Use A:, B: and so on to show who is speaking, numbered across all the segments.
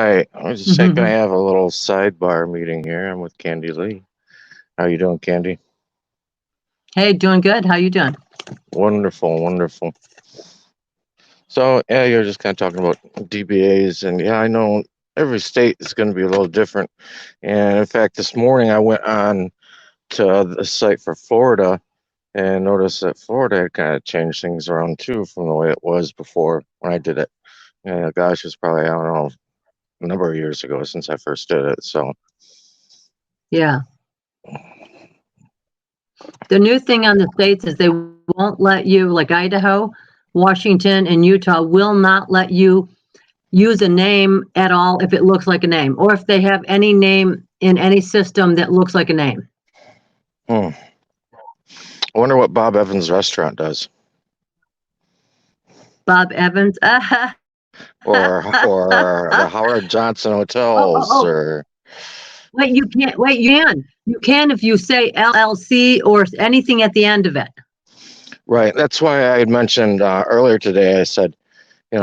A: right. I was just saying, can I have a little sidebar meeting here? I'm with Candi Lee. How you doing, Candi?
B: Hey, doing good. How you doing?
A: Wonderful, wonderful. So, yeah, you're just kind of talking about DBAs, and yeah, I know every state is going to be a little different. And in fact, this morning I went on to the site for Florida and noticed that Florida had kind of changed things around too from the way it was before when I did it. Yeah, gosh, it's probably, I don't know, a number of years ago since I first did it. So,
B: Yeah. The new thing on the states is they won't let you, like Idaho, Washington, and Utah will not let you use a name at all if it looks like a name, or if they have any name in any system that looks like a name.
A: I wonder what Bob Evans' restaurant does.
B: Bob Evans?
A: or the Howard Johnson hotels, or
B: Wait, you can't. Wait, you can if you say LLC or anything at the end of it.
A: right. That's why I had mentioned earlier today. I said,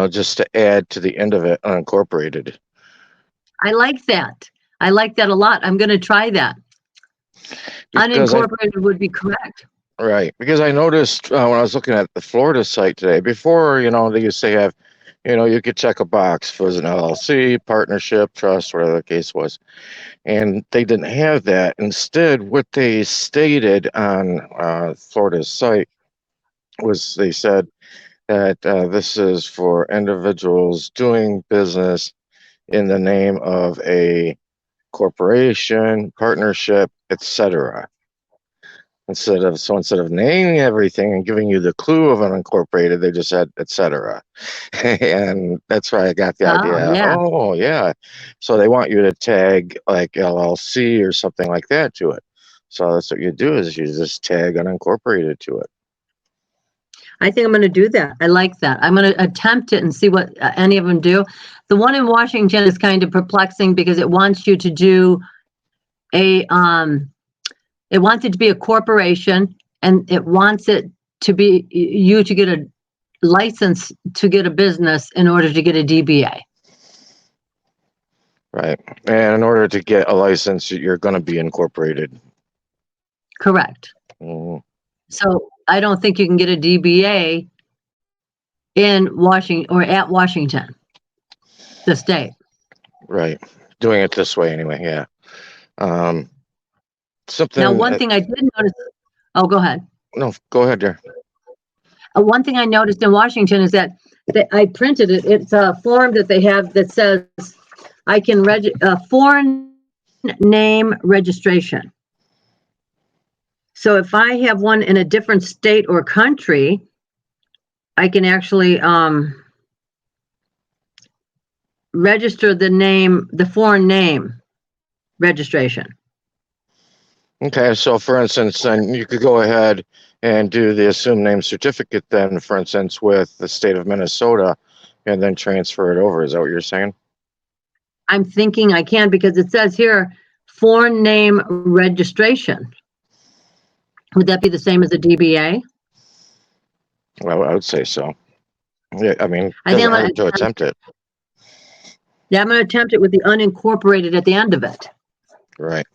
A: just to add to the end of it, unincorporated.
B: I like that. I like that a lot. I'm going to try that.
A: Because
B: unincorporated would be correct.
A: Right, because I noticed when I was looking at the Florida site today, before, they used to have, you could check a box if it was an LLC, partnership, trust, whatever the case was. And they didn't have that. Instead, what they stated on Florida's site was they said that this is for individuals doing business in the name of a corporation, partnership, etc. Instead of naming everything and giving you the clue of unincorporated, they just said etc. And that's why I got the idea.
B: Yeah.
A: Oh yeah, so they want you to tag like LLC or something like that to it. So that's what you do, is you just tag unincorporated to it.
B: I think I'm going to do that. I like that. I'm going to attempt it and see what any of them do. The one in Washington is kind of perplexing because it wants you to do it wants it to be a corporation, and it wants it to be you to get a license to get a business in order to get a DBA.
A: Right. And in order to get a license, you're going to be incorporated.
B: Correct.
A: Mm-hmm.
B: So I don't think you can get a DBA in Washington or at Washington, the state.
A: Right. Doing it this way anyway. Yeah. Something.
B: Now, one thing I did notice. Oh, go ahead.
A: No, go ahead, dear.
B: One thing I noticed in Washington is that I printed it. It's a form that they have that says I can foreign name registration. So if I have one in a different state or country, I can actually register the foreign name registration.
A: Okay, so for instance, then you could go ahead and do the assumed name certificate then, for instance, with the state of Minnesota, and then transfer it over. Is that what you're saying?
B: I'm thinking I can, because it says here, foreign name registration. Would that be the same as a DBA?
A: Well, I would say so. Yeah, I mean,
B: I think I'm
A: hurt to attempt it.
B: Yeah, I'm going to attempt it with the unincorporated at the end of it.
A: Right.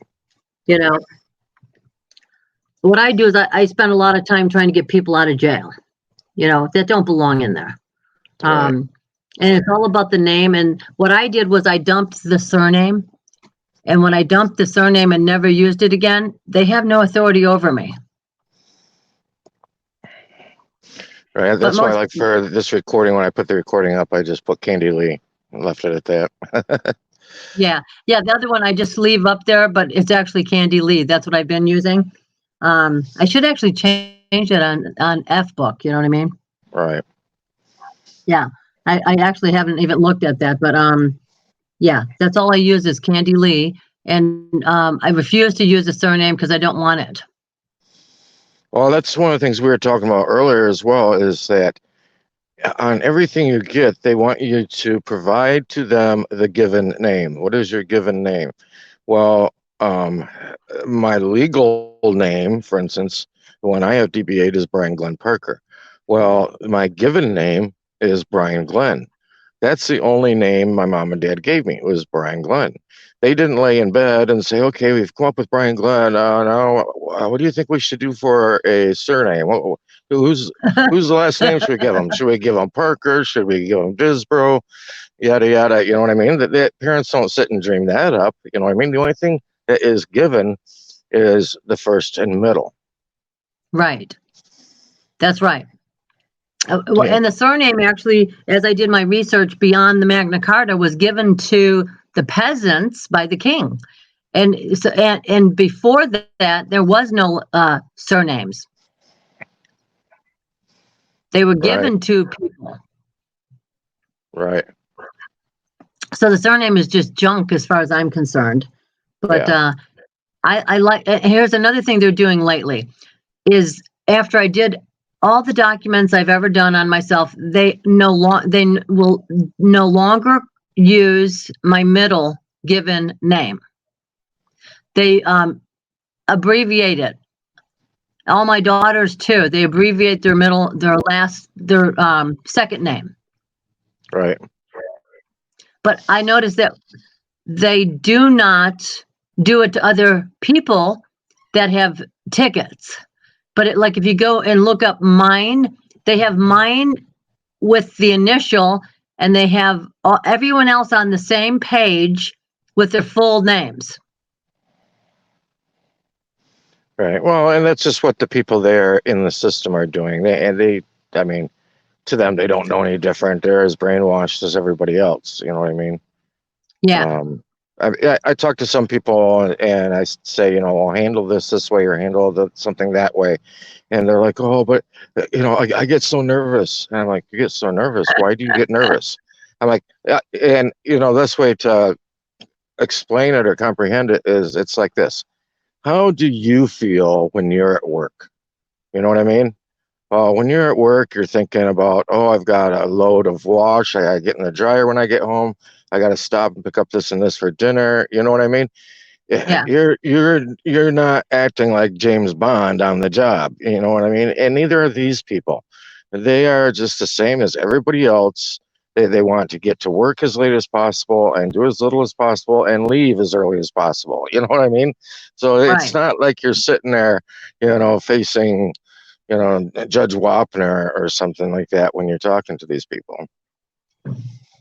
B: What I do is I spend a lot of time trying to get people out of jail, that don't belong in there.
A: Right.
B: And it's all about the name. And what I did was I dumped the surname. And when I dumped the surname and never used it again, they have no authority over me.
A: Right. That's why, like, for this recording, when I put the recording up, I just put Candi Lee and left it at that.
B: Yeah. The other one I just leave up there, but it's actually Candi Lee. That's what I've been using. I should actually change it on F-Book. You know what I mean?
A: Right.
B: Yeah. I actually haven't even looked at that, but yeah, that's all I use is Candi Lee, and I refuse to use the surname because I don't want it.
A: Well, that's one of the things we were talking about earlier as well, is that on everything you get, they want you to provide to them the given name. What is your given name? Well, my legal name, for instance, when I have DBA'd, is Brian Glenn Parker. Well, my given name is Brian Glenn. That's the only name my mom and dad gave me. It was Brian Glenn. They didn't lay in bed and say, "Okay, we've come up with Brian Glenn. Now, what do you think we should do for a surname? Who's who's the last name should we give him? Should we give him Parker? Should we give him Disbro? Yada yada." You know what I mean? That parents don't sit and dream that up. You know what I mean? The only thing that is given is the first and middle.
B: Right. That's right.
A: Yeah.
B: And the surname actually, as I did my research beyond the Magna Carta, was given to the peasants by the king. And so, and before that, there was no surnames. They were given to people.
A: Right.
B: So the surname is just junk as far as I'm concerned. But
A: Yeah.
B: I like, here's another thing they're doing lately is after I did all the documents I've ever done on myself, they will no longer use my middle given name. They abbreviate it. All my daughters too. They abbreviate their second name.
A: Right.
B: But I noticed that they do not do it to other people that have tickets. But like if you go and look up mine, they have mine with the initial, and they have everyone else on the same page with their full names.
A: Right. Well, and that's just what the people there in the system are doing. I mean, to them, they don't know any different. They're as brainwashed as everybody else. You know what I mean?
B: Yeah.
A: I talk to some people and I say, well, handle this way or handle something that way. And they're like, oh, but, I get so nervous. And I'm like, you get so nervous? Why do you get nervous? I'm like, and, this way to explain it or comprehend it is it's like this. How do you feel when you're at work? You know what I mean? When you're at work, you're thinking about, oh, I've got a load of wash. I got to get in the dryer when I get home. I got to stop and pick up this and this for dinner. You know what I mean?
B: Yeah.
A: You're not acting like James Bond on the job. You know what I mean? And neither are these people. They are just the same as everybody else. They want to get to work as late as possible and do as little as possible and leave as early as possible. You know what I mean? So it's not like you're sitting there, facing, Judge Wapner or something like that when you're talking to these people.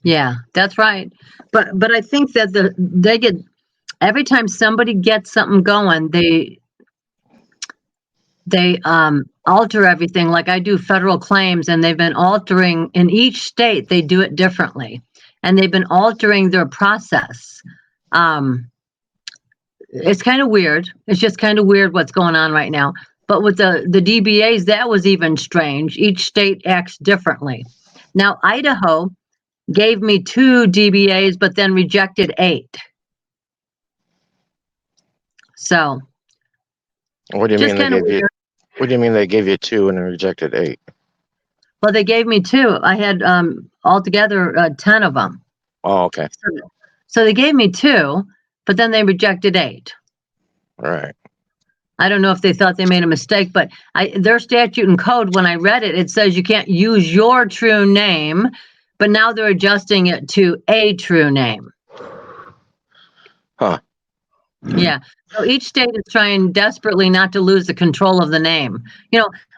B: Yeah, that's right. But I think that they get every time somebody gets something going, they alter everything. Like I do federal claims, and they've been altering in each state. They do it differently, and they've been altering their process. It's kind of weird. It's just kind of weird what's going on right now. But with the DBAs, that was even strange. Each state acts differently. Now, Idaho gave me 2 DBAs, but then rejected 8. So,
A: what do you mean they gave you? What do you mean they gave you 2 and rejected 8?
B: Well, they gave me 2. I had altogether 10 of them.
A: Oh, okay.
B: So they gave me 2, but then they rejected 8.
A: All right.
B: I don't know if they thought they made a mistake, but their statute and code, when I read it, it says you can't use your true name, but now they're adjusting it to a true name.
A: Huh.
B: Yeah. So each state is trying desperately not to lose the control of the name.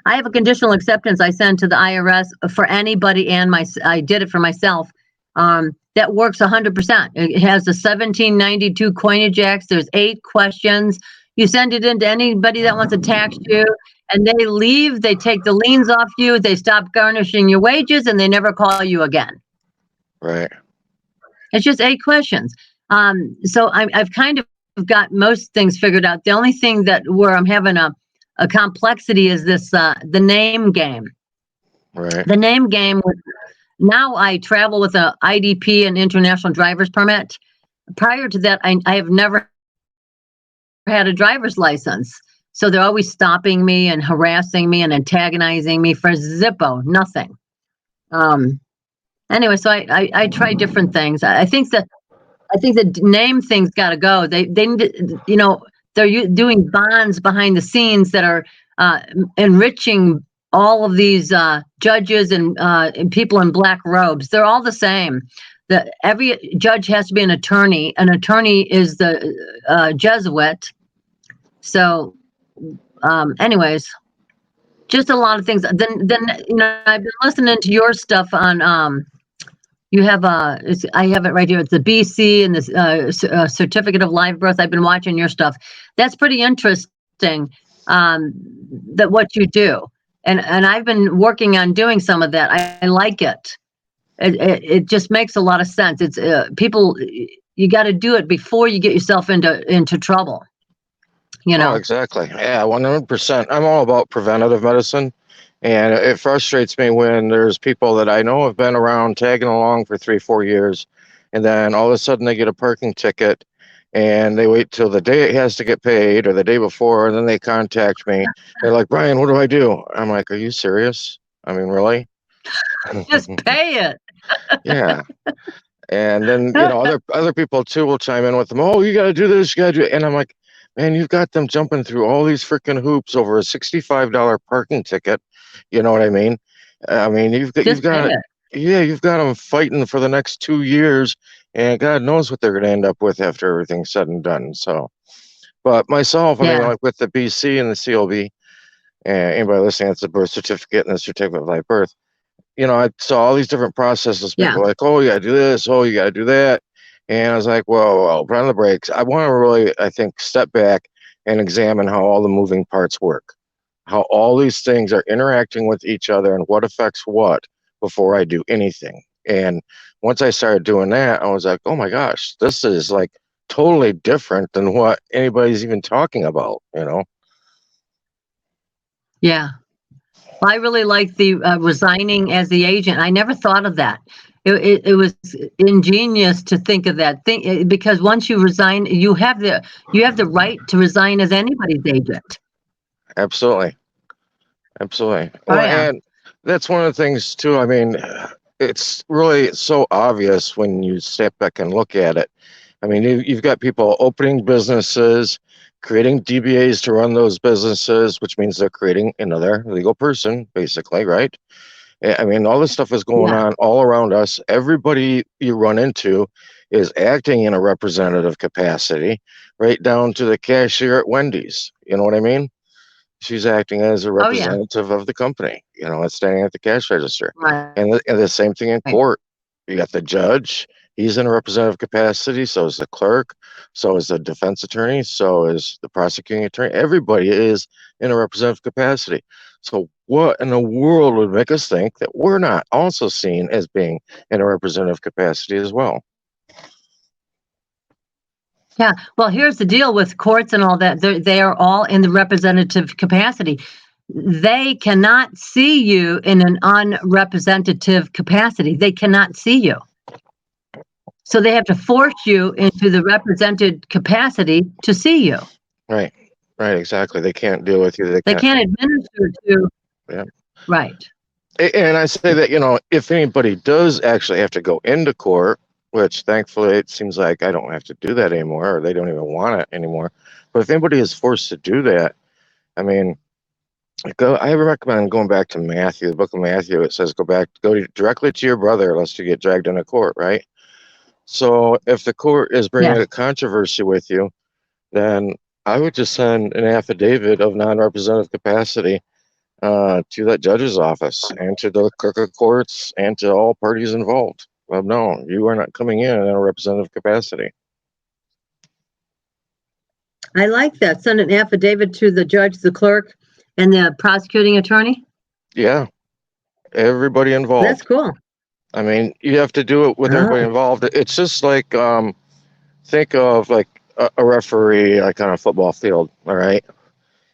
B: I have a conditional acceptance I send to the IRS for anybody, and I did it for myself. That works 100%. It has the 1792 coinage acts. There's 8 questions. You send it in to anybody that wants to tax you, and they leave. They take the liens off you. They stop garnishing your wages, and they never call you again.
A: Right.
B: It's just 8 questions. So I've kind of got most things figured out. The only thing where I'm having a complexity is this the name game.
A: Right.
B: The name game. Now I travel with a IDP, an international driver's permit. Prior to that, I have never had a driver's license. So they're always stopping me and harassing me and antagonizing me for Zippo, nothing. Anyway, so I try different things. I think the name thing's got to go. They they're doing bonds behind the scenes that are enriching all of these judges and people in black robes, they're all the same. Every judge has to be an attorney. An attorney is the Jesuit. So, anyways, just a lot of things. Then I've been listening to your stuff on. You have I have it right here. It's the BC and the certificate of live birth. I've been watching your stuff. That's pretty interesting. That what you do, and I've been working on doing some of that. I like it. It just makes a lot of sense. It's people. You got to do it before you get yourself into trouble.
A: Oh, exactly. Yeah, 100%. I'm all about preventative medicine. And it frustrates me when there's people that I know have been around tagging along for 3-4 years. And then all of a sudden they get a parking ticket and they wait till the day it has to get paid or the day before. And then they contact me. They're like, Brian, what do I do? I'm like, are you serious? I mean, really?
B: Just pay it.
A: Yeah. And then, other people too will chime in with them. Oh, you got to do this. You got to do it. And I'm like, man, you've got them jumping through all these freaking hoops over a $65 parking ticket. You know what I mean? I mean, you've got them fighting for the next 2 years, and God knows what they're going to end up with after everything's said and done. So, but myself, I mean, like with the BC and the CLB, and anybody listening, it's the birth certificate and the certificate of live birth. I saw all these different processes. People were like, oh, you got to do this. Oh, you got to do that. And I was like, whoa, put on the brakes. I want to really, I think, step back and examine how all the moving parts work, how all these things are interacting with each other and what affects what before I do anything. And once I started doing that, I was like, oh my gosh, this is like totally different than what anybody's even talking about,
B: Yeah. I really like the resigning as the agent. I never thought of that. It was ingenious to think of that thing because once you resign, you have the right to resign as anybody's agent.
A: Absolutely. Absolutely.
B: Oh, yeah.
A: And that's one of the things too. I mean, it's really so obvious when you step back and look at it. I mean, you've got people opening businesses, creating DBAs to run those businesses, which means they're creating another legal person, basically, right? I mean, all this stuff is going on all around us. Everybody you run into is acting in a representative capacity, right down to the cashier at Wendy's. You know what I mean? She's acting as a representative of the company, standing at the cash register.
B: Right.
A: And the same thing in court. You got the judge. He's in a representative capacity. So is the clerk. So is the defense attorney. So is the prosecuting attorney. Everybody is in a representative capacity. So what in the world would make us think that we're not also seen as being in a representative capacity as well?
B: Yeah. Well, here's the deal with courts and all that. They are all in the representative capacity. They cannot see you in an unrepresentative capacity. They cannot see you. So they have to force you into the represented capacity to see you.
A: Right. Right. Exactly. They can't deal with you.
B: They can't administer to.
A: Yeah.
B: Right.
A: And I say that, if anybody does actually have to go into court, which thankfully it seems like I don't have to do that anymore, or they don't even want it anymore. But if anybody is forced to do that, I mean, I recommend going back to Matthew, the book of Matthew. It says go directly to your brother lest you get dragged into court, right? So if the court is bringing a controversy with you, then I would just send an affidavit of non-representative capacity to that judge's office and to the clerk of courts and to all parties involved. Well, no, you are not coming in a representative capacity.
B: I like that. Send an affidavit to the judge, the clerk, and the prosecuting attorney.
A: Yeah, everybody involved.
B: That's cool.
A: I mean, you have to do it with everybody involved. It's just like, think of like a referee, like on a football field. All right.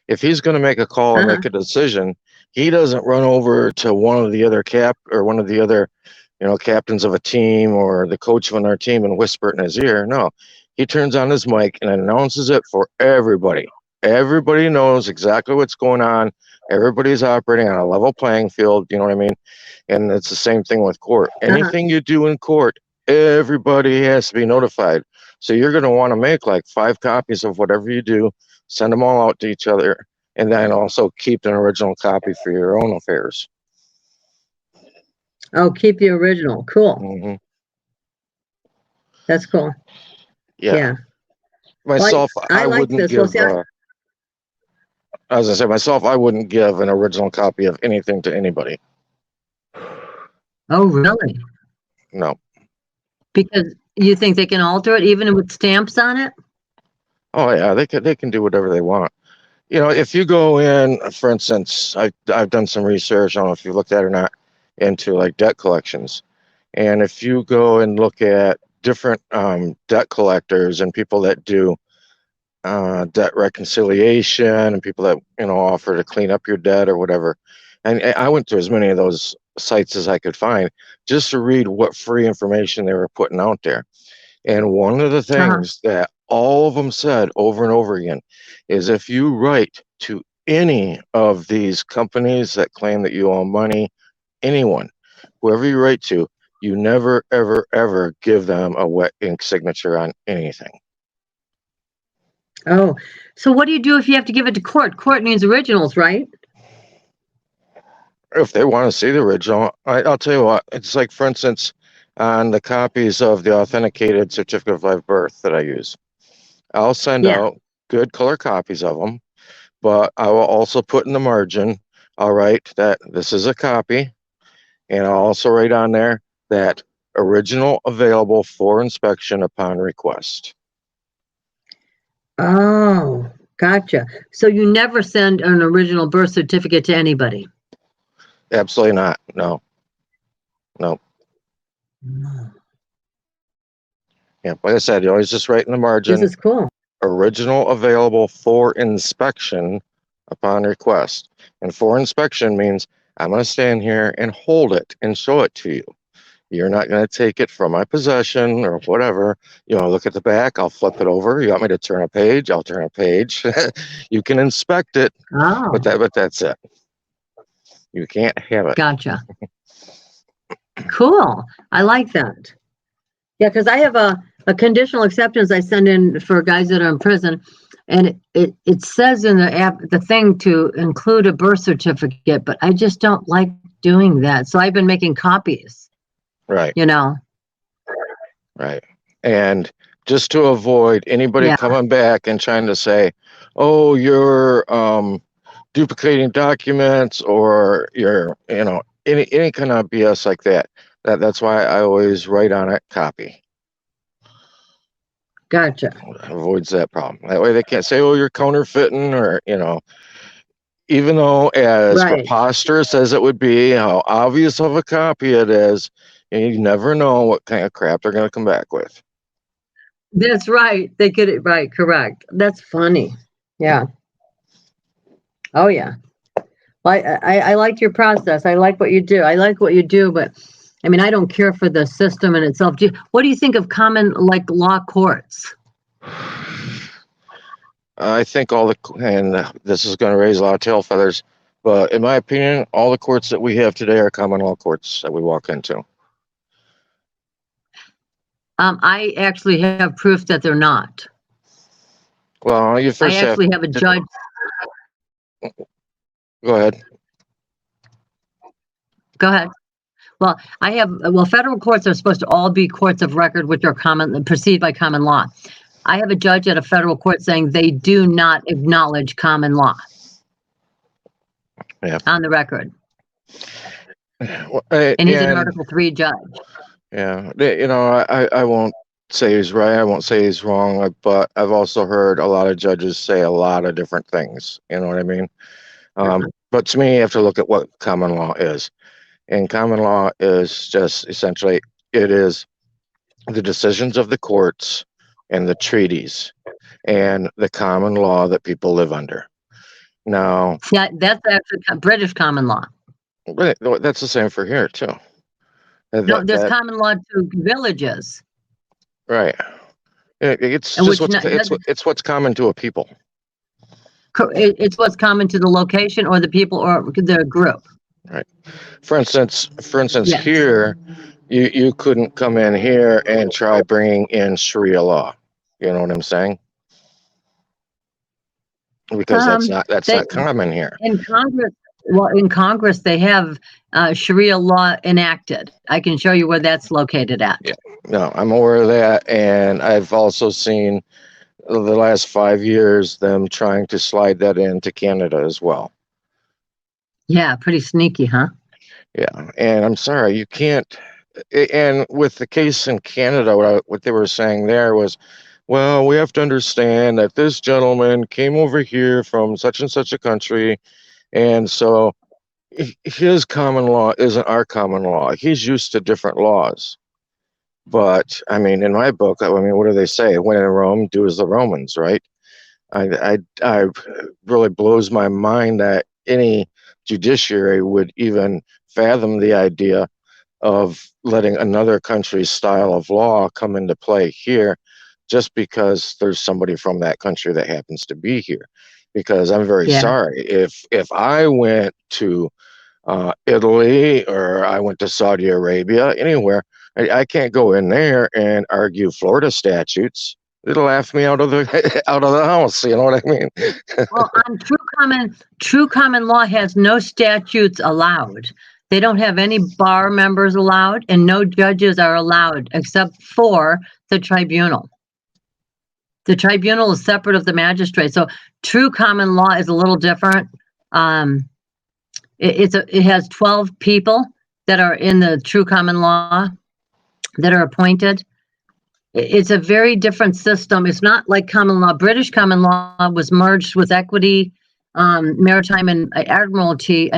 A: If he's going to make a call and make a decision, he doesn't run over to one of the other captains of a team or the coach of another team and whisper it in his ear. No, he turns on his mic and announces it for everybody. Everybody knows exactly what's going on. Everybody's operating on a level playing field. You know what I mean? And it's the same thing with court. Anything you do in court, everybody has to be notified. So you're going to want to make like 5 copies of whatever you do, send them all out to each other, and then also keep an original copy for your own affairs.
B: Oh, keep the original. Cool.
A: Hmm.
B: That's cool.
A: Yeah.
B: Yeah.
A: Myself,
B: I
A: I
B: like
A: wouldn't
B: this. Well,
A: give.
B: see,
A: As I said, myself, I wouldn't give an original copy of anything to anybody.
B: oh, really?
A: No.
B: Because you think they can alter it even with stamps on it?
A: Oh yeah, they can do whatever they want. You know, if you go in, for instance, I've done some research. I don't know if you looked at it or not, into like debt collections, and if you go and look at different debt collectors and people that do debt reconciliation and people that offer to clean up your debt or whatever, and I went to as many of those sites as I could find just to read what free information they were putting out there. And one of the
B: Uh-huh.
A: things that all of them said over and over again is if you write to any of these companies that claim that you owe money, anyone, whoever you write to, you never, ever, ever give them a wet ink signature on anything.
B: Oh, so what do you do if you have to give it to court? Court needs originals, right?
A: If they want to see the original, I'll tell you what, it's like, for instance, on the copies of the authenticated certificate of live birth that I use, I'll send
B: Yeah.
A: out good color copies of them, but I will also put in the margin, I'll write that this is a copy, and I'll also write on there that original available for inspection upon request.
B: Oh, gotcha. So you never send an original birth certificate to anybody?
A: Absolutely not. No. No.
B: No.
A: Yeah, like I said, you always just write in the
B: This
A: margin,
B: is cool.
A: original available for inspection upon request. And for inspection means I'm going to stand here and hold it and show it to you. You're not going to take it from my possession or whatever. Look at the back. I'll flip it over. You want me to turn a page? I'll turn a page. You can inspect it,
B: Oh,
A: but that's it. You can't have it.
B: gotcha. Cool. I like that. Yeah, because I have a conditional acceptance I send in for guys that are in prison, and it says in the app the thing to include a birth certificate, but I just don't like doing that. So I've been making copies,
A: Right,
B: you know.
A: right. And just to avoid anybody
B: Yeah.
A: coming back and trying to say, "Oh, you're duplicating documents," or you're, any kind of BS like that. That's why I always write on it copy.
B: Gotcha.
A: Avoids that problem. That way they can't say, "Oh, you're counterfeiting," or even though as
B: Right.
A: preposterous as it would be, how obvious of a copy it is, you never know what kind of crap they're going to come back with.
B: That's right. They get it right. Correct. That's funny. Yeah. Oh yeah. I like your process. I like what you do. I like what you do, but I mean, I don't care for the system in itself. What do you think of common like law courts?
A: I think and this is going to raise a lot of tail feathers, but in my opinion, all the courts that we have today are common law courts that we walk into.
B: I actually have proof that they're not.
A: Well, you
B: I
A: first have
B: actually have a
A: to
B: judge.
A: go ahead.
B: Go ahead. Well, federal courts are supposed to all be courts of record, which are proceed by common law. I have a judge at a federal court saying they do not acknowledge common law.
A: Yeah.
B: On the record.
A: And
B: he's an Article 3 judge.
A: Yeah, I won't say he's right. I won't say he's wrong. But I've also heard a lot of judges say a lot of different things. You know what I mean? But to me, you have to look at what common law is. And common law is just essentially, it is the decisions of the courts and the treaties and the common law that people live under. Now,
B: Yeah, that's actually British common law.
A: that's the same for here too.
B: No, there's common law to villages.
A: Right. It's just it's what's common to a people.
B: It's what's common to the location or the people or the group.
A: Right. For instance,
B: Yes.
A: here, you couldn't come in here and try bringing in Sharia law. You know what I'm saying? because that's
B: They
A: not common here.
B: in Congress. Well, in Congress, they have Sharia law enacted. I can show you where that's located at.
A: Yeah, no, I'm aware of that, and I've also seen the last 5 years them trying to slide that into Canada as well.
B: Yeah, pretty sneaky, huh?
A: Yeah, and I'm sorry, you can't. And with the case in Canada, what they were saying there was, well, we have to understand that this gentleman came over here from such and such a country, and so his common law isn't our common law. He's used to different laws. But I mean, in my book, I mean, what do they say? When in Rome, do as the Romans, right? I really blows my mind that any judiciary would even fathom the idea of letting another country's style of law come into play here just because there's somebody from that country that happens to be here. Because I'm very
B: Yeah.
A: sorry, if I went to Italy or I went to Saudi Arabia, anywhere, I can't go in there and argue Florida statutes. It'll laugh me out of the out of the house. You know what I mean?
B: Well, on true common law has no statutes allowed. They don't have any bar members allowed, and no judges are allowed except for the tribunal. The tribunal is separate of the magistrate. So true common law is a little different. It has 12 people that are in the true common law that are appointed. It's a very different system. It's not like common law. British common law was merged with equity, maritime and admiralty,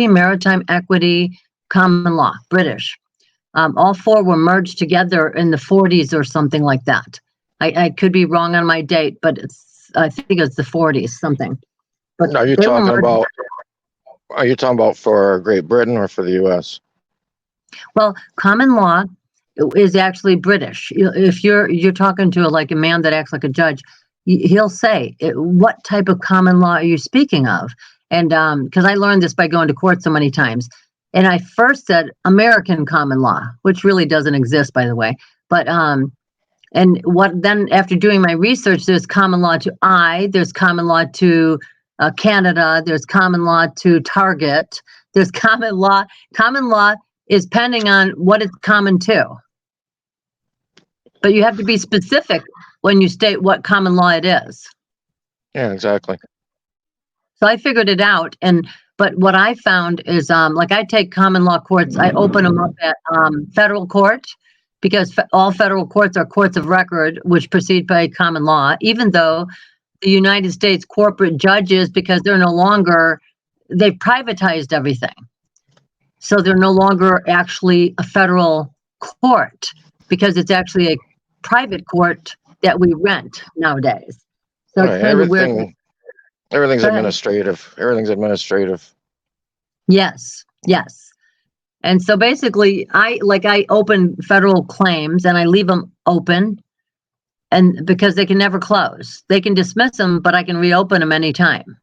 B: maritime, equity, common law, British. All four were merged together in the 40s or something like that. I could be wrong on my date, but I think it's the 40s something. But
A: Are you talking about for Great Britain or for the U.S.?
B: Well, common law is actually British. If you're talking to like a man that acts like a judge, he'll say, "What type of common law are you speaking of?" And because I learned this by going to court so many times, and I first said American common law, which really doesn't exist, by the way. But and what then after doing my research, there's common law to there's common law to Canada, there's common law to Target, there's common law. Common law is depending on what it's common to. But you have to be specific when you state what common law it is.
A: Yeah, exactly.
B: So I figured it out, but what I found is like I take common law courts, I open them up at federal court because all federal courts are courts of record which proceed by common law, even though the United States corporate judges, because they've privatized everything. So they're no longer actually a federal court because it's actually a private court that we rent nowadays. So
A: Right,
B: it's kind of weird.
A: Everything's administrative. Everything's administrative.
B: Yes, yes. And so basically, I open federal claims and I leave them open, and because they can never close. They can dismiss them, but I can reopen them anytime.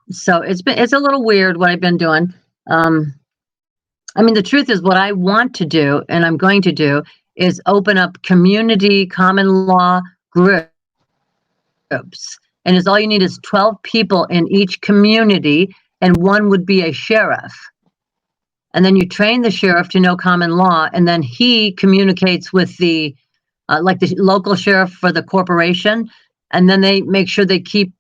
B: So it's a little weird what I've been doing. I mean, the truth is what I want to do, and I'm going to do, is open up community common law groups. And all you need is 12 people in each community, and one would be a sheriff. And then you train the sheriff to know common law, and then he communicates with the local sheriff for the corporation, and then they make sure they keep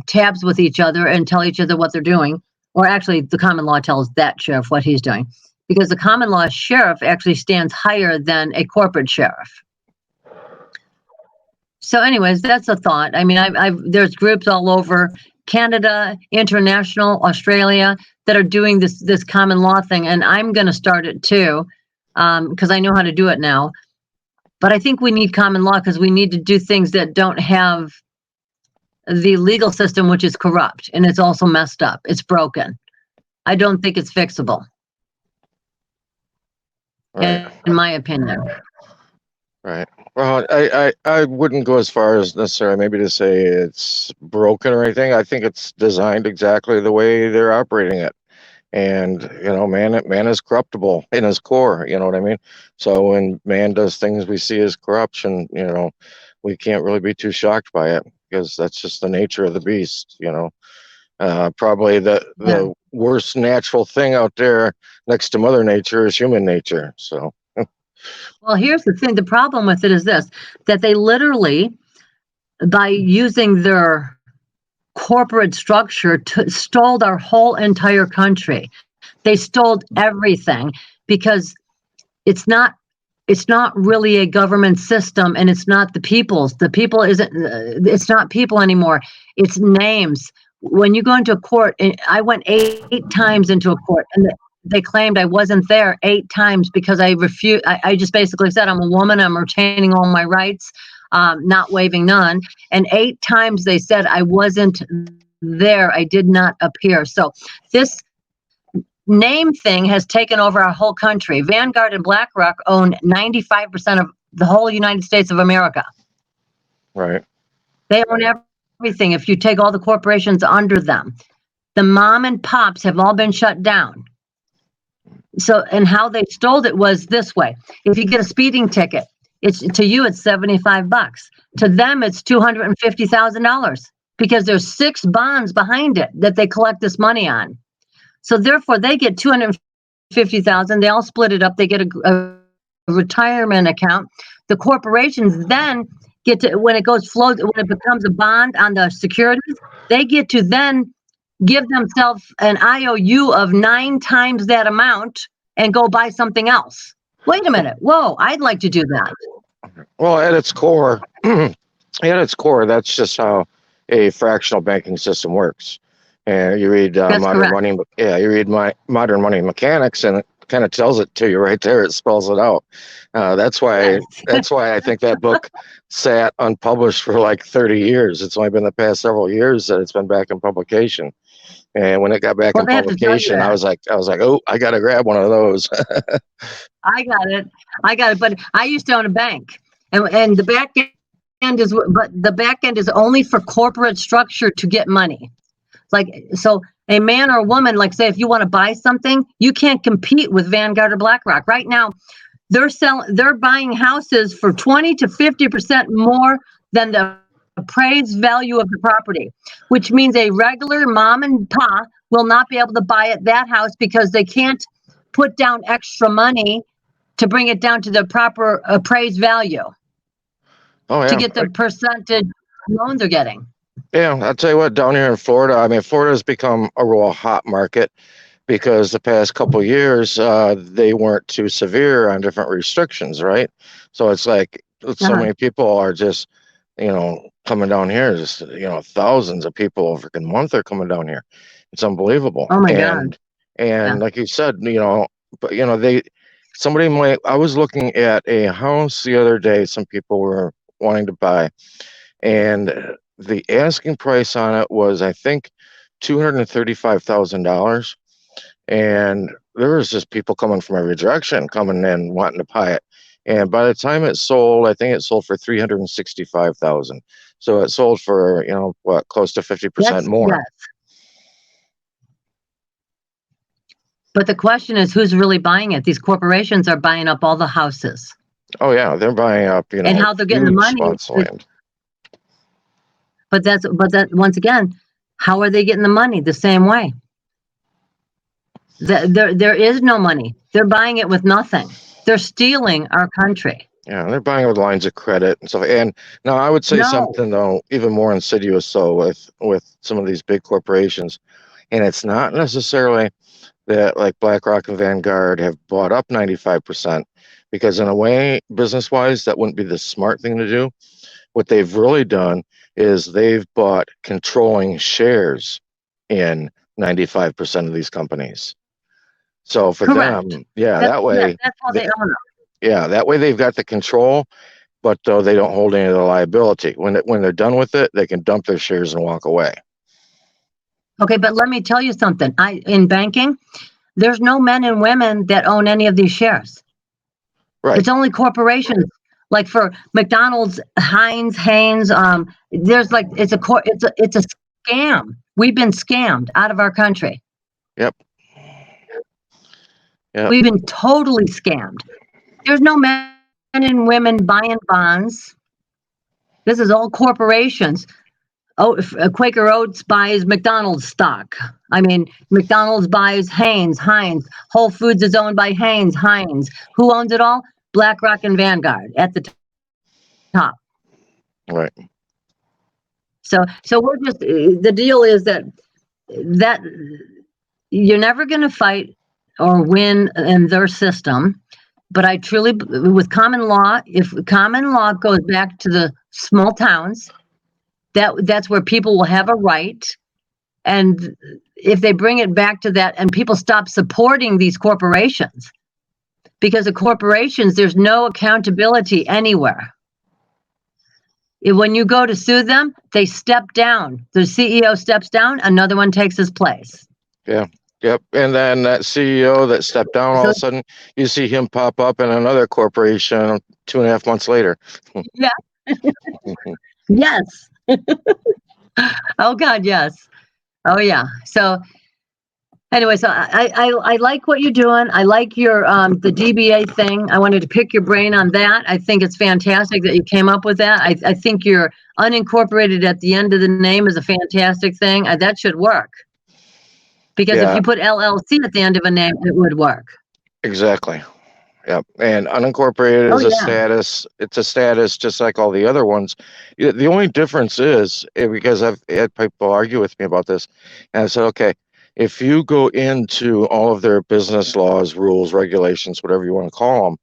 B: tabs with each other and tell each other what they're doing. Or actually, the common law tells that sheriff what he's doing, because the common law sheriff actually stands higher than a corporate sheriff. So, anyways, that's a thought. I mean, there's groups all over Canada, international, Australia that are doing this common law thing, and I'm going to start it too, because I know how to do it now. But I think we need common law because we need to do things that don't have the legal system, which is corrupt, and it's also messed up. It's broken. I don't think it's fixable.
A: Right.
B: In my opinion.
A: Right. Well, I wouldn't go as far as necessarily maybe to say it's broken or anything. I think it's designed exactly the way they're operating it. And, man is corruptible in his core, you know what I mean? So when man does things we see as corruption, we can't really be too shocked by it because that's just the nature of the beast, Probably
B: Yeah.
A: the worst natural thing out there next to Mother Nature is human nature. So,
B: Well, here's the thing. The problem with it is this, that they literally, by using their corporate structure, stole our whole entire country. They stole everything because it's not really a government system, and it's not the people's. The people isn't. It's not people anymore. It's names. When you go into a court, and I went eight times into a court, and they claimed I wasn't there 8 times because I refused. I just basically said I'm a woman. I'm retaining all my rights, not waiving none. And 8 times they said I wasn't there. I did not appear. So this name thing has taken over our whole country. Vanguard and BlackRock own 95% of the whole United States of America.
A: right.
B: They own everything if you take all the corporations under them. The mom and pops have all been shut down. So, and how they stole it was this way. If you get a speeding ticket, it's to you, it's $75. To them, it's $250,000 because there's 6 bonds behind it that they collect this money on. So therefore, they get $250,000. They all split it up. They get a retirement account. The corporations then get to, when it becomes a bond on the securities, they get to then give themselves an IOU of 9 times that amount and go buy something else. Wait a minute. Whoa, I'd like to do that.
A: Well, at its core, that's just how a fractional banking system works. And you read
B: That's
A: Modern
B: correct.
A: Money, you read Modern Money Mechanics, and it kind of tells it to you right there. It spells it out. That's why
B: Yes.
A: that's why I think that book sat unpublished for like 30 years. It's only been the past several years that it's been back in publication. And when it got back
B: Well,
A: in
B: they have to tell you
A: publication, I
B: that.
A: was like, oh, I got to grab one of those.
B: I got it. But I used to own a bank, and the back end is only for corporate structure to get money. Like, so a man or a woman, like say, if you want to buy something, you can't compete with Vanguard or BlackRock. Right now, they're buying houses for 20 to 50% more than the appraised value of the property, which means a regular mom and pa will not be able to buy that house because they can't put down extra money to bring it down to the proper appraised value
A: Oh
B: to
A: yeah,
B: get the percentage loan they're getting.
A: yeah. I'll tell you what. Down here in Florida, I mean, Florida has become a real hot market because the past couple of years they weren't too severe on different restrictions, right? So it's like so
B: Uh-huh.
A: many people are just coming down here. Just thousands of people a freaking month are coming down here. It's unbelievable.
B: Oh my God.
A: And
B: Yeah.
A: like you said, but they somebody might. I was looking at a house the other day. Some people were wanting to buy, and the asking price on it was, I think, $235,000. And there was just people coming from every direction, coming in wanting to buy it. And by the time it sold, I think it sold for 365,000. So it sold for close to 50% more.
B: Yes. But the question is, who's really buying it? These corporations are buying up all the houses.
A: Oh yeah, they're buying up
B: And how they're getting the
A: huge
B: money.
A: spots of land.
B: But that once again, how are they getting the money? The same way. There is no money. They're buying it with nothing. They're stealing our country.
A: Yeah, they're buying with lines of credit and stuff. And now I would say
B: No.
A: something though, even more insidious. So with some of these big corporations, and it's not necessarily that like BlackRock and Vanguard have bought up 95%, because in a way, business wise, that wouldn't be the smart thing to do. What they've really done is they've bought controlling shares in 95% of these companies. So for
B: Correct.
A: them, yeah, that way,
B: That's how they own them.
A: yeah, that way they've got the control, but though they don't hold any of the liability. When they're done with it, they can dump their shares and walk away.
B: Okay, but let me tell you something. In banking, there's no men and women that own any of these shares.
A: Right.
B: It's only corporations. Like for McDonald's, Heinz, Haynes, there's like it's a scam. We've been scammed out of our country.
A: Yep. Yep.
B: We've been totally scammed. There's no men and women buying bonds. This is all corporations. Oh, Quaker Oats buys McDonald's stock. I mean, McDonald's buys Heinz. Whole Foods is owned by Heinz. Who owns it all? BlackRock and Vanguard at the top.
A: Right.
B: So we're just, the deal is that you're never going to fight or win in their system. But I truly, with common law, if common law goes back to the small towns, that's where people will have a right. And if they bring it back to that, and people stop supporting these corporations, because the corporations, there's no accountability anywhere. When you go to sue them, they step down. The CEO steps down, another one takes his place.
A: Yeah. Yep. And then that CEO that stepped down, all of a sudden, you see him pop up in another corporation 2.5 months later.
B: Yeah. Yes. Oh, God, yes. Oh, yeah. So anyway, so I like what you're doing. I like your the DBA thing. I wanted to pick your brain on that. I think it's fantastic that you came up with that. I think your unincorporated at the end of the name is a fantastic thing. That should work. Because if you put LLC at the end of a name, it would work.
A: Exactly. Yep. And unincorporated is a status. It's a status just like all the other ones. The only difference is, because I've had people argue with me about this, and I said, okay, if you go into all of their business laws, rules, regulations, whatever you want to call them,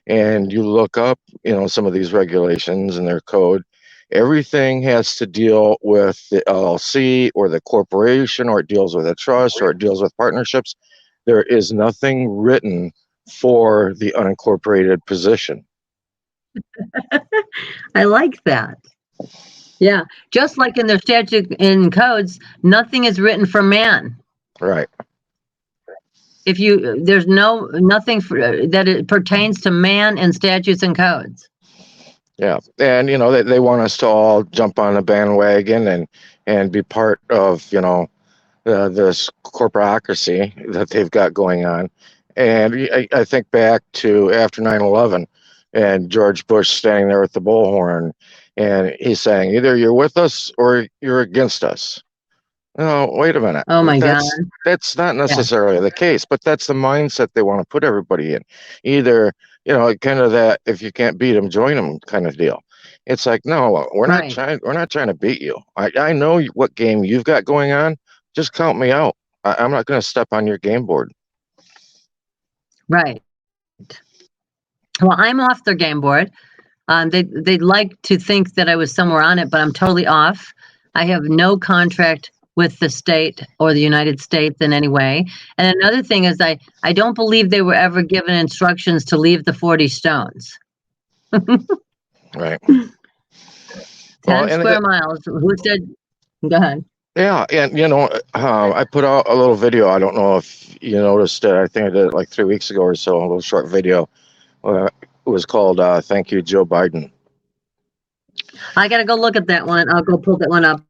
A: and you look up, some of these regulations and their code, everything has to deal with the LLC or the corporation, or it deals with a trust, or it deals with partnerships. There is nothing written for the unincorporated position.
B: I like that. Yeah. Just like in their statute in codes, nothing is written for man.
A: Right.
B: There's nothing that it pertains to man in statutes and codes.
A: Yeah. And, they want us to all jump on the bandwagon and be part of, this corporatocracy that they've got going on. And I think back to after 9/11 and George Bush standing there with the bullhorn, and he's saying, either you're with us or you're against us. No, wait a minute.
B: Oh my God.
A: That's not necessarily the case, but that's the mindset they want to put everybody in. Either, kind of that, if you can't beat them, join them kind of deal. It's like, no, we're not trying to beat you. I know what game you've got going on. Just count me out. I'm not going to step on your game board.
B: Right. Well, I'm off their game board. They'd like to think that I was somewhere on it, but I'm totally off. I have no contract with the state or the United States in any way. And another thing is I don't believe they were ever given instructions to leave the 40 stones.
A: Right.
B: 10 square miles. Who said? Go ahead.
A: Yeah, and I put out a little video. I don't know if you noticed it. I think I did it like 3 weeks ago or so. A little short video. It was called "Thank You, Joe Biden."
B: I gotta go look at that one. I'll go pull that one up.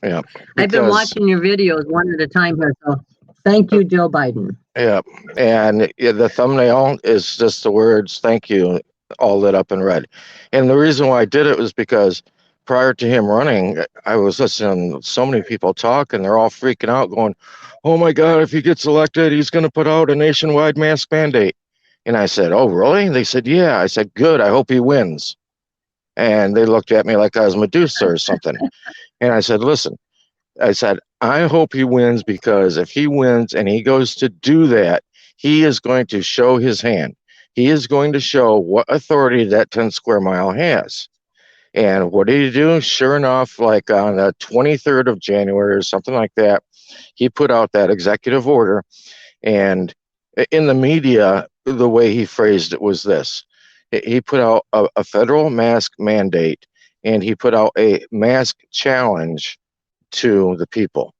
A: Yeah,
B: I've been watching your videos one at a time here. So, thank you, Joe Biden.
A: Yeah, and the thumbnail is just the words "Thank you" all lit up in red. And the reason why I did it was because prior to him running, I was listening to so many people talk, and they're all freaking out going, oh my God, if he gets elected, he's going to put out a nationwide mask mandate. And I said, oh, really? And they said, yeah. I said, good. I hope he wins. And they looked at me like I was Medusa or something. And I said, listen, I hope he wins, because if he wins and he goes to do that, he is going to show his hand. He is going to show what authority that 10 square mile has. And what did he do? Sure enough, like on the 23rd of January or something like that, he put out that executive order. And in the media, the way he phrased it was this. He put out a federal mask mandate, and he put out a mask challenge to the people.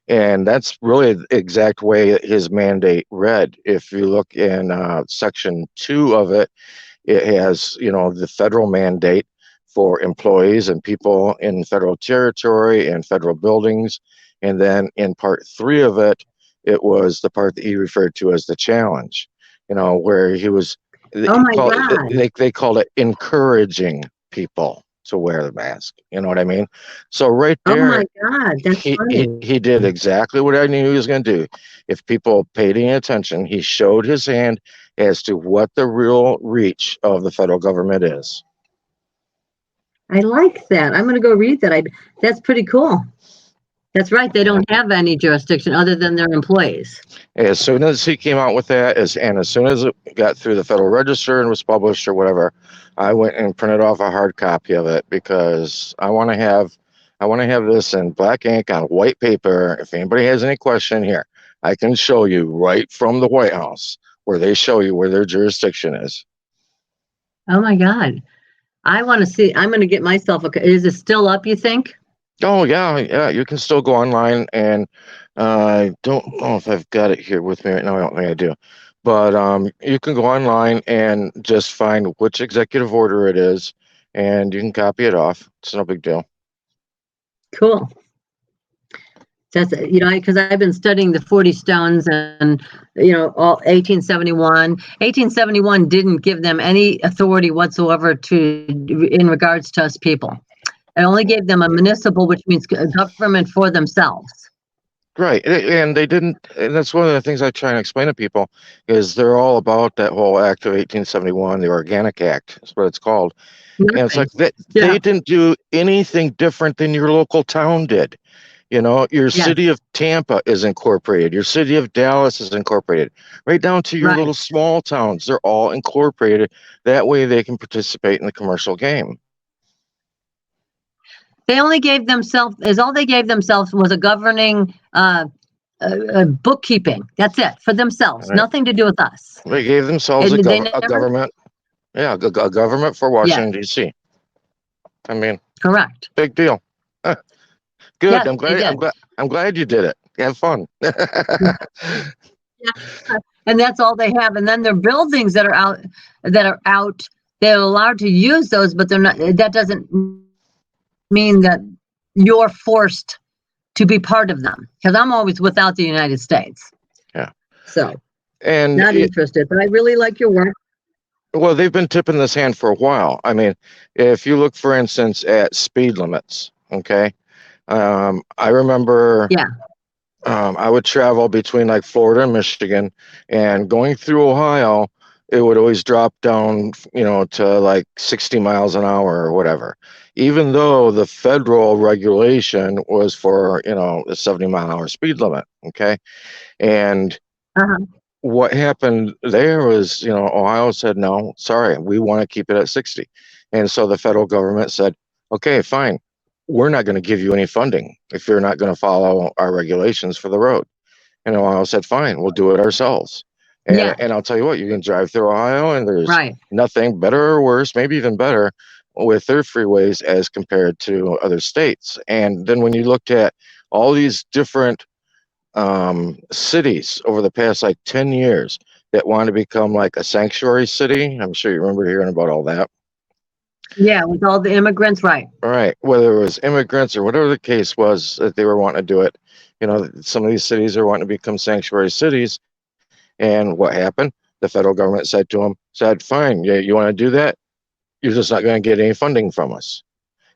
A: And that's really the exact way his mandate read. If you look in section 2 of it, it has, the federal mandate for employees and people in federal territory and federal buildings. And then in part 3 of it, it was the part that he referred to as the challenge, where he was,
B: oh my God.
A: They called it encouraging people. to wear the mask. You know what I mean? So right
B: Oh
A: there,
B: my God, that's funny.
A: he did exactly what I knew he was going to do. If people paid any attention, he showed his hand as to what the real reach of the federal government is.
B: I like that. I'm going to go read that. That's pretty cool. That's right. They don't have any jurisdiction other than their employees.
A: As soon as he came out with that, and as soon as it got through the Federal Register and was published or whatever, I went and printed off a hard copy of it because I want to have this in black ink on white paper. If anybody has any question here, I can show you right from the White House where they show you where their jurisdiction is.
B: Oh my God. I want to see. I'm going to get myself is it still up, you think?
A: Oh yeah. You can still go online, and I don't know if I've got it here with me right now. I don't think I do, but you can go online and just find which executive order it is, and you can copy it off. It's no big deal.
B: Cool. That's, because I've been studying the 40 Stones and, all 1871. 1871 didn't give them any authority whatsoever in regards to us people. It only gave them a municipal, which means a government for themselves.
A: Right, and they didn't, and that's one of the things I try and explain to people is they're all about that whole Act of 1871, the Organic Act, is what it's called. And it's like they didn't do anything different than your local town did. Your city of Tampa is incorporated. Your city of Dallas is incorporated. Right down to your little small towns, they're all incorporated. That way they can participate in the commercial game.
B: They only gave themselves, all they gave themselves was a governing bookkeeping. That's it, for themselves. Right. Nothing to do with us.
A: They gave themselves a government. Yeah, a government for Washington, D.C. I mean,
B: correct.
A: Big deal. Good. Yeah, I'm glad you did it. Have fun.
B: And that's all they have. And then their buildings that are out, they're allowed to use those, but they're not. That doesn't mean that you're forced to be part of them. Because I'm always without the United States.
A: Yeah.
B: So, and not interested. But I really like your work.
A: Well, they've been tipping this hand for a while. I mean, if you look, for instance, at speed limits, okay. I remember I would travel between like Florida and Michigan, and going through Ohio, it would always drop down, to like 60 miles an hour or whatever, even though the federal regulation was for, the 70-mile-an-hour speed limit. Okay. And what happened there was, Ohio said, no, sorry, we want to keep it at 60. And so the federal government said, okay, fine. We're not going to give you any funding if you're not going to follow our regulations for the road. And Ohio said, fine, we'll do it ourselves. And I'll tell you what, you can drive through Ohio and there's nothing better or worse, maybe even better with their freeways as compared to other states. And then when you looked at all these different cities over the past like 10 years that want to become like a sanctuary city, I'm sure you remember hearing about all that.
B: Yeah, with all the immigrants, right.
A: Right. Whether it was immigrants or whatever the case was that they were wanting to do it. Some of these cities are wanting to become sanctuary cities. And what happened? The federal government said to them, fine, yeah, you want to do that? You're just not going to get any funding from us.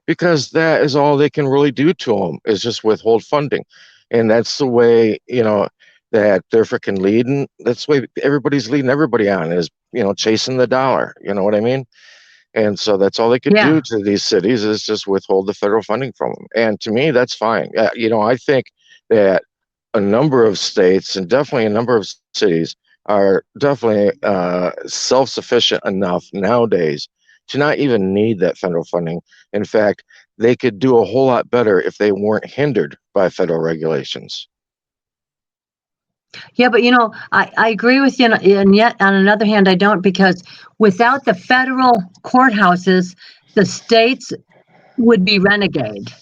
A: Because that is all they can really do to them is just withhold funding. And that's the way, that they're freaking leading. That's the way everybody's leading everybody on is, chasing the dollar. You know what I mean? And so that's all they could do to these cities is just withhold the federal funding from them. And to me, that's fine. I think that a number of states and definitely a number of cities are definitely self-sufficient enough nowadays to not even need that federal funding. In fact, they could do a whole lot better if they weren't hindered by federal regulations.
B: Yeah, but I agree with you, and yet on another hand, I don't, because without the federal courthouses, the states would be renegade.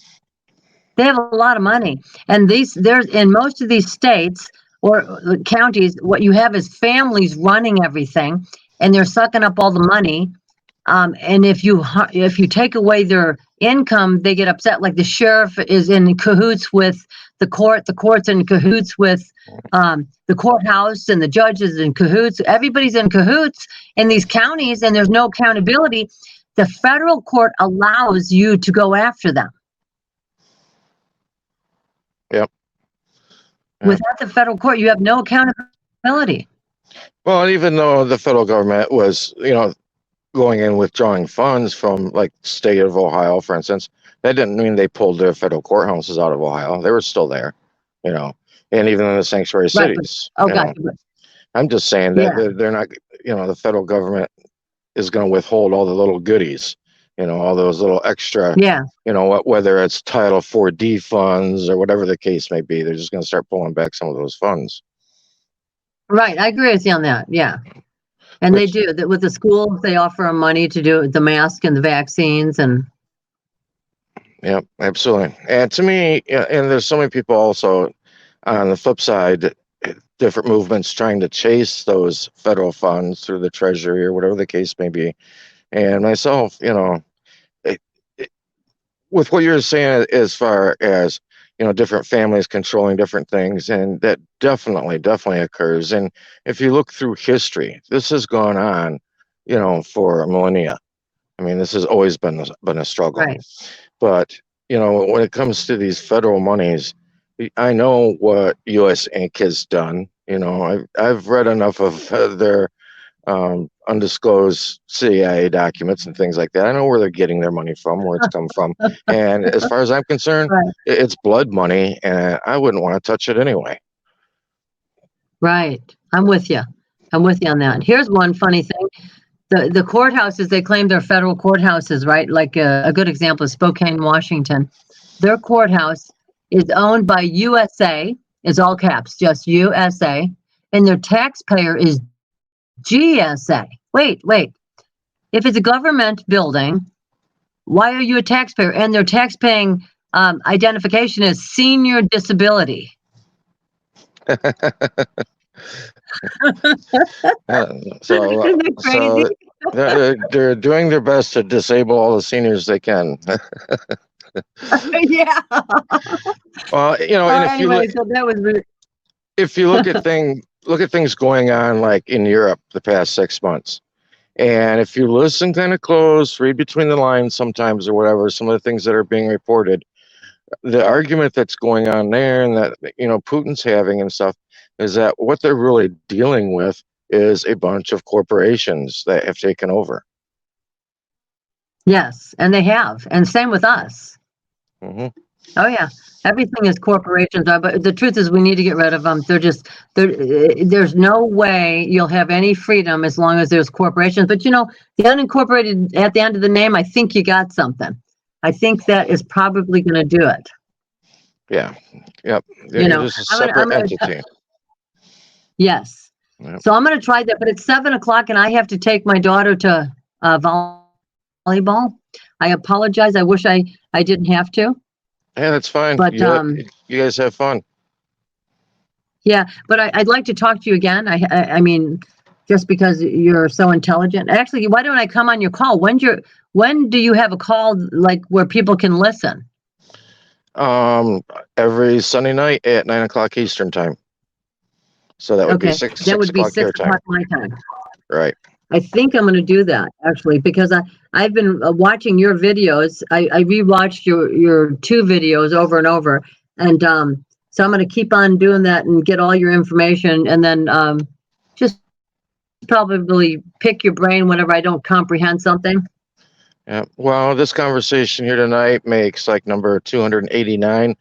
B: They have a lot of money, and there's in most of these states or counties, what you have is families running everything, and they're sucking up all the money. And if you take away their income, they get upset. Like the sheriff is in cahoots with the court's in cahoots with the courthouse, and the judges in cahoots. Everybody's in cahoots in these counties, and there's no accountability. the federal court allows you to go after them.
A: Yep.
B: Without the federal court, you have no accountability.
A: Well, even though the federal government was, going in withdrawing funds from like state of Ohio, for instance, that didn't mean they pulled their federal courthouses out of Ohio. They were still there, and even in the sanctuary
B: Right.
A: cities.
B: Gotcha.
A: I'm just saying that they're not, the federal government is going to withhold all the little goodies, all those little extra, whether it's Title 4D funds or whatever the case may be. They're just going to start pulling back some of those funds.
B: Right. I agree with you on that. Yeah. And they do that with the schools. They offer them money to do the mask and the vaccines and.
A: Yeah, absolutely. And to me, and there's so many people also on the flip side, different movements trying to chase those federal funds through the treasury or whatever the case may be. And myself, with what you're saying as far as, different families controlling different things, and that definitely occurs. And if you look through history, this has gone on, for millennia. I mean, this has always been a struggle.
B: Right.
A: But, when it comes to these federal monies, I know what US Inc. has done. I've read enough of their undisclosed CIA documents and things like that. I know where they're getting their money from, where it's come from. And as far as I'm concerned, it's blood money, and I wouldn't want to touch it anyway.
B: Right. I'm with you on that. Here's one funny thing. The courthouses, they claim they're federal courthouses, right? Like a good example is Spokane, Washington. Their courthouse is owned by USA, is all caps, just USA, and their taxpayer is GSA. Wait. If it's a government building, why are you a taxpayer? And their taxpaying identification is senior disability.
A: So they're doing their best to disable all the seniors they can.
B: Yeah.
A: Well, and
B: anyway, so that was really.
A: If you look at things going on like in Europe the past 6 months, and if you listen kind of close, read between the lines sometimes or whatever, some of the things that are being reported, the argument that's going on there and that Putin's having and stuff is that what they're really dealing with is a bunch of corporations that have taken over.
B: Yes, and they have, and same with us.
A: Mm-hmm.
B: Oh yeah, everything is corporations, but the truth is we need to get rid of them. There's no way you'll have any freedom as long as there's corporations. But the unincorporated at the end of the name, I think you got something. I think that is probably going to do it.
A: Yeah. Yep. They're just a separate entity.
B: Yes. Yep. So I'm going to try that, but it's 7:00 and I have to take my daughter to volleyball. I apologize. I wish I didn't have to.
A: Yeah, that's fine.
B: But
A: you guys have fun.
B: Yeah, but I'd like to talk to you again. I mean, just because you're so intelligent. Actually, why don't I come on your call? When do you have a call like where people can listen?
A: Every Sunday night at 9:00 Eastern time. So that would be 6 o'clock your time.
B: My time.
A: Right.
B: I think I'm going to do that actually because I've been watching your videos. I rewatched your 2 videos over and over, and so I'm going to keep on doing that and get all your information, and then just probably pick your brain whenever I don't comprehend something.
A: Yeah. Well, this conversation here tonight makes like number 289.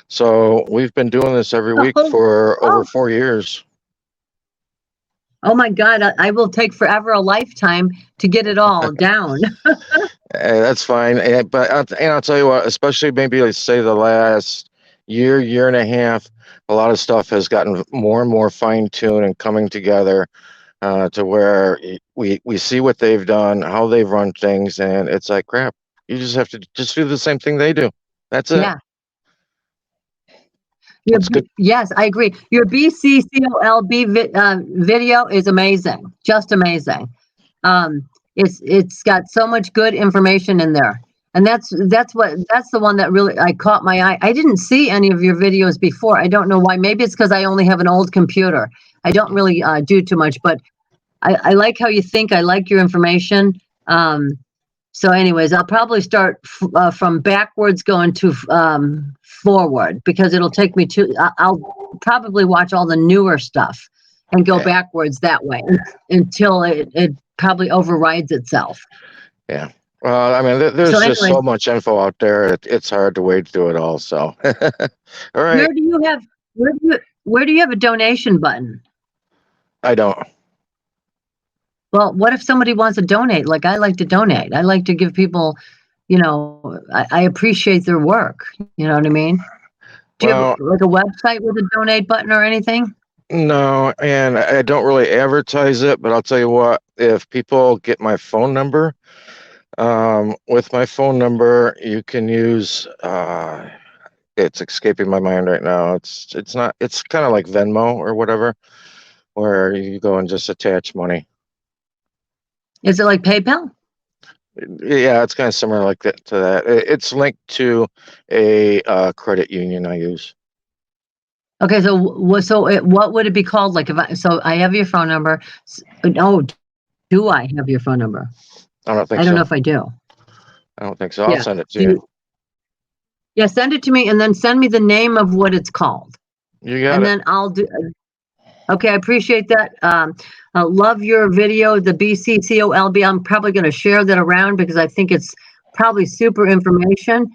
A: So we've been doing this every week for over 4 years.
B: Oh my God, I will take forever a lifetime to get it all down.
A: That's fine. But I'll tell you what, especially maybe let's say the last year and a half, a lot of stuff has gotten more and more fine-tuned and coming together to where we see what they've done, how they've run things, and it's like, crap, you just have to just do the same thing they do. That's it.
B: Yeah.
A: Good.
B: Yes, I agree. Your BCCOLB video is amazing, just amazing. It's got so much good information in there, and that's the one that really caught my eye. I didn't see any of your videos before. I don't know why. Maybe it's because I only have an old computer. I don't really do too much, but I like how you think. I like your information. So anyways, I'll probably start from backwards going to forward, because it'll take me to, I'll probably watch all the newer stuff and go
A: Yeah.
B: backwards that way until it probably overrides itself.
A: Yeah. Well, I mean, there's
B: So
A: just
B: anyways,
A: so much info out there. It's hard to wade through it all. So, all right.
B: where do you have where do you have a donation button?
A: I don't.
B: Well, what if somebody wants to donate? Like, I like to donate. I like to give people, I appreciate their work. You know what I mean? Do you have
A: Well,
B: like a website with a donate button or anything?
A: no, and I don't really advertise it, but I'll tell you what, if people get my phone number, with my phone number, you can use, it's escaping my mind right now. It's not, it's kind of like Venmo or whatever, where you go and just attach money.
B: Is it like PayPal?
A: Yeah, it's kind of similar like that to that. It's linked to a credit union I use.
B: Okay, so what would it be called? Like, so I have your phone number. No, do I have your phone number?
A: I don't think
B: I don't
A: so.
B: know if I do.
A: I don't think so. I'll
B: Yeah.
A: send it to you.
B: Yeah, send it to me and then send me the name of what it's called.
A: You got
B: And
A: it.
B: then I'll do. Okay, I appreciate that. I love your video, the BCCOLB. I'm probably going to share that around because I think it's probably super information.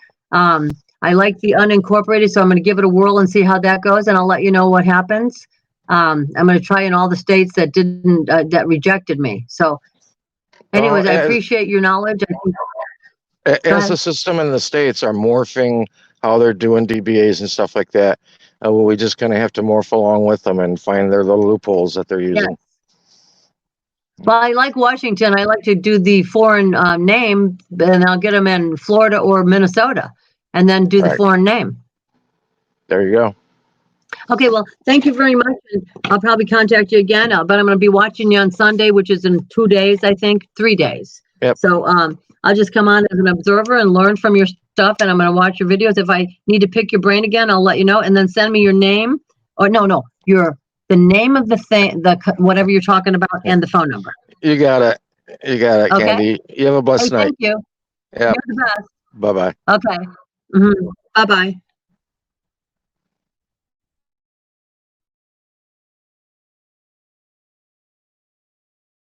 B: I like the unincorporated, so I'm going to give it a whirl and see how that goes, and I'll let you know what happens. I'm going to try in all the states that didn't that rejected me. So, anyways, I appreciate your knowledge.
A: As the system in the States are morphing how they're doing DBAs and stuff like that, we just kind of have to morph along with them and find their little loopholes that they're using.
B: Yes. Well, I like Washington. I like to do the foreign name, and I'll get them in Florida or Minnesota, and then do the foreign name.
A: There you go.
B: Okay, well, thank you very much. I'll probably contact you again, but I'm going to be watching you on Sunday, which is in 2 days, I think, 3 days.
A: Yep.
B: So I'll just come on as an observer and learn from your stuff, and I'm going to watch your videos. If I need to pick your brain again, I'll let you know, and then send me your name, or the name of the thing, whatever you're talking about, and the phone number.
A: You got it. You got it,
B: Okay.
A: Candy. You have a blessed night.
B: Thank you.
A: Yeah.
B: You're the best.
A: Bye-bye.
B: Okay. Bye-bye.